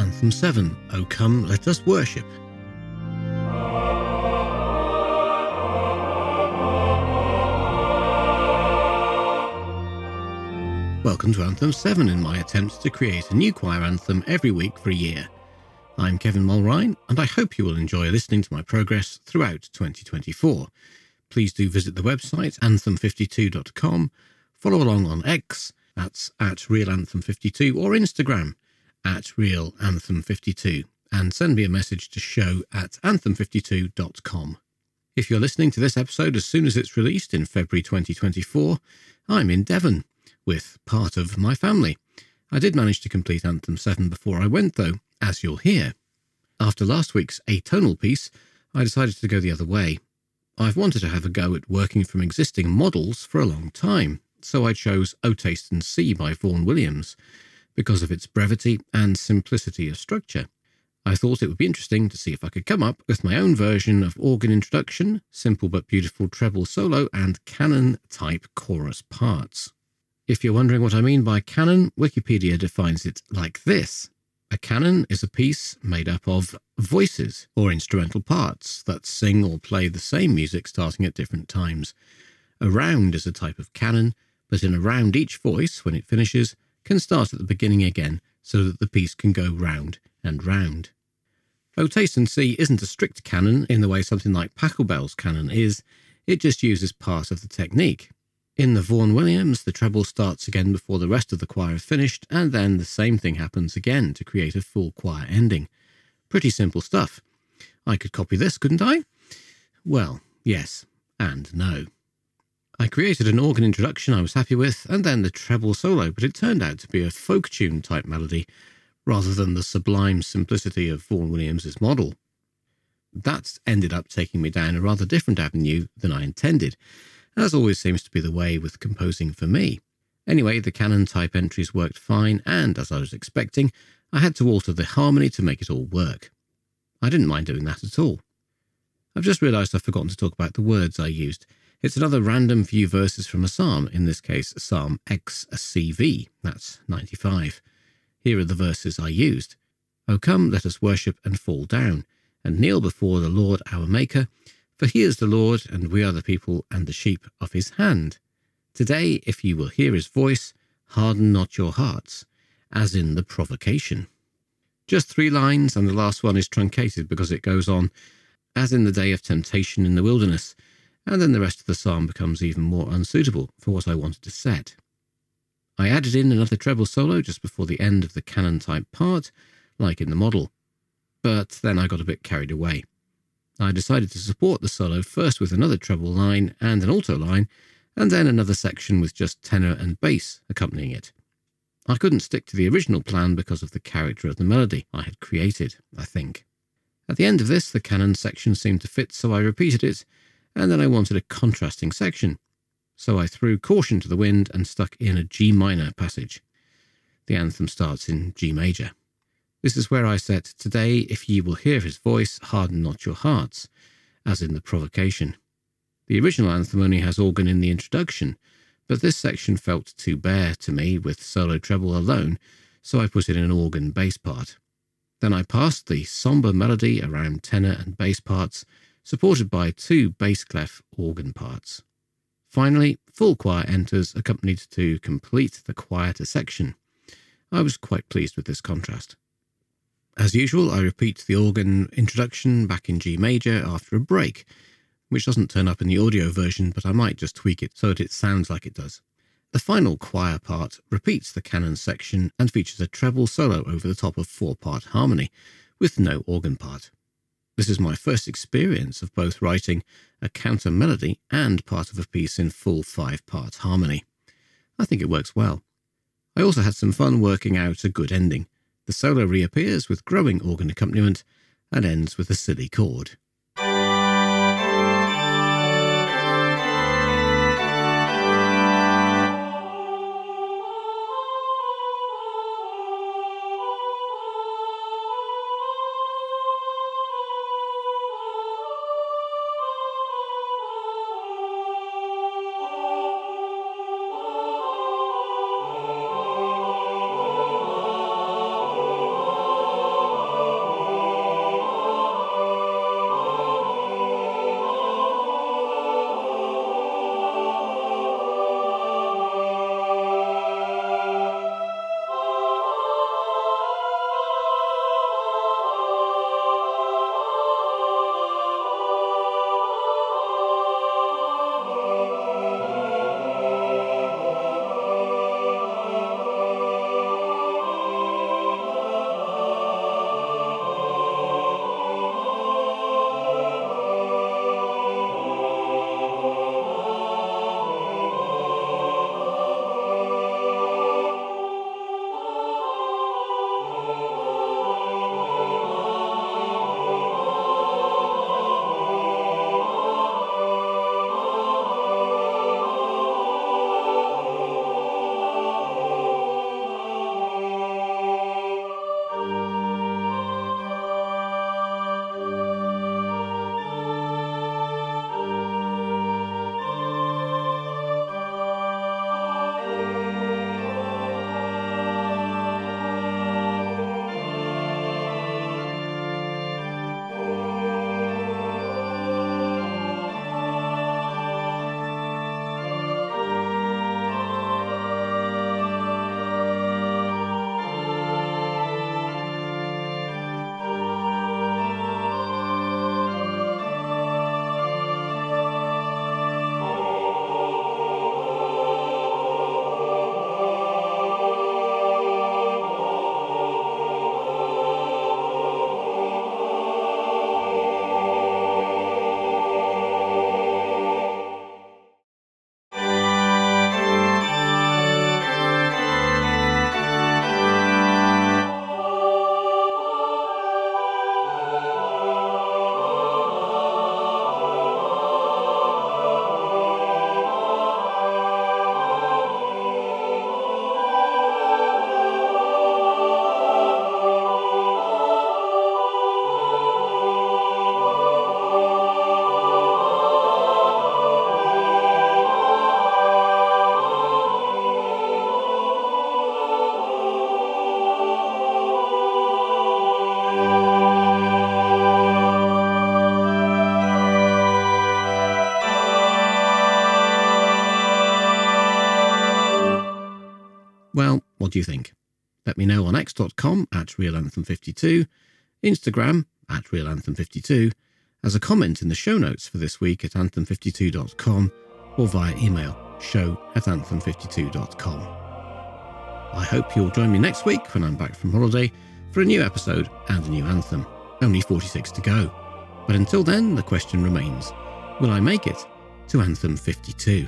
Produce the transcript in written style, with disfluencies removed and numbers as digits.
Anthem 7, O Come, Let Us Worship. Welcome to Anthem 7 in my attempt to create a new choir anthem every week for a year. I'm Kevin Mulrine, and I hope you will enjoy listening to my progress throughout 2024. Please do visit the website anthem52.com, follow along on X, that's at realanthem52, or Instagram at realanthem52, and send me a message to show@anthem52.com. If you're listening to this episode as soon as it's released in February 2024, I'm in Devon with part of my family. I did manage to complete Anthem 7 before I went, though, as you'll hear. After last week's atonal piece, I decided to go the other way. I've wanted to have a go at working from existing models for a long time, so I chose O Taste and See by Vaughan Williams, because of its brevity and simplicity of structure. I thought it would be interesting to see if I could come up with my own version of organ introduction, simple but beautiful treble solo, and canon-type chorus parts. If you're wondering what I mean by canon, Wikipedia defines it like this. A canon is a piece made up of voices or instrumental parts that sing or play the same music starting at different times. A round is a type of canon, but in a round each voice, when it finishes, can start at the beginning again so that the piece can go round and round. O Taste and See isn't a strict canon in the way something like Pachelbel's canon is, it just uses part of the technique. In the Vaughan Williams, the treble starts again before the rest of the choir is finished, and then the same thing happens again to create a full choir ending. Pretty simple stuff. I could copy this, couldn't I? Well, yes and no. I created an organ introduction I was happy with, and then the treble solo, but it turned out to be a folk tune type melody, rather than the sublime simplicity of Vaughan Williams's model. That ended up taking me down a rather different avenue than I intended, as always seems to be the way with composing for me. Anyway, the canon-type entries worked fine, and, as I was expecting, I had to alter the harmony to make it all work. I didn't mind doing that at all. I've just realised I've forgotten to talk about the words I used. It's another random few verses from a psalm, in this case Psalm XCV, that's 95. Here are the verses I used. O come, let us worship and fall down, and kneel before the Lord our Maker, for he is the Lord, and we are the people and the sheep of his hand. Today, if you will hear his voice, harden not your hearts, as in the provocation. Just 3 lines, and the last one is truncated because it goes on, as in the day of temptation in the wilderness, and then the rest of the psalm becomes even more unsuitable for what I wanted to set. I added in another treble solo just before the end of the canon-type part, like in the model, but then I got a bit carried away. I decided to support the solo first with another treble line and an alto line, and then another section with just tenor and bass accompanying it. I couldn't stick to the original plan because of the character of the melody I had created, I think. At the end of this, the canon section seemed to fit, so I repeated it, and then I wanted a contrasting section. So I threw caution to the wind and stuck in a G minor passage. The anthem starts in G major. This is where I set, today, if ye will hear his voice, harden not your hearts, as in the provocation. The original anthem only has organ in the introduction, but this section felt too bare to me with solo treble alone, so I put in an organ bass part. Then I passed the sombre melody around tenor and bass parts, supported by 2 bass clef organ parts. Finally, full choir enters, accompanied to complete the quieter section. I was quite pleased with this contrast. As usual, I repeat the organ introduction back in G major after a break, which doesn't turn up in the audio version, but I might just tweak it so that it sounds like it does. The final choir part repeats the canon section and features a treble solo over the top of 4-part harmony, with no organ part. This is my first experience of both writing a counter melody and part of a piece in full 5-part harmony. I think it works well. I also had some fun working out a good ending. The solo reappears with growing organ accompaniment and ends with a silly chord. What do you think? Let me know on x.com @realanthem52, Instagram @realanthem52, as a comment in the show notes for this week at anthem52.com, or via email show@anthem52.com. I hope you'll join me next week when I'm back from holiday for a new episode and a new anthem. Only 46 to go. But until then, the question remains, will I make it to Anthem 52?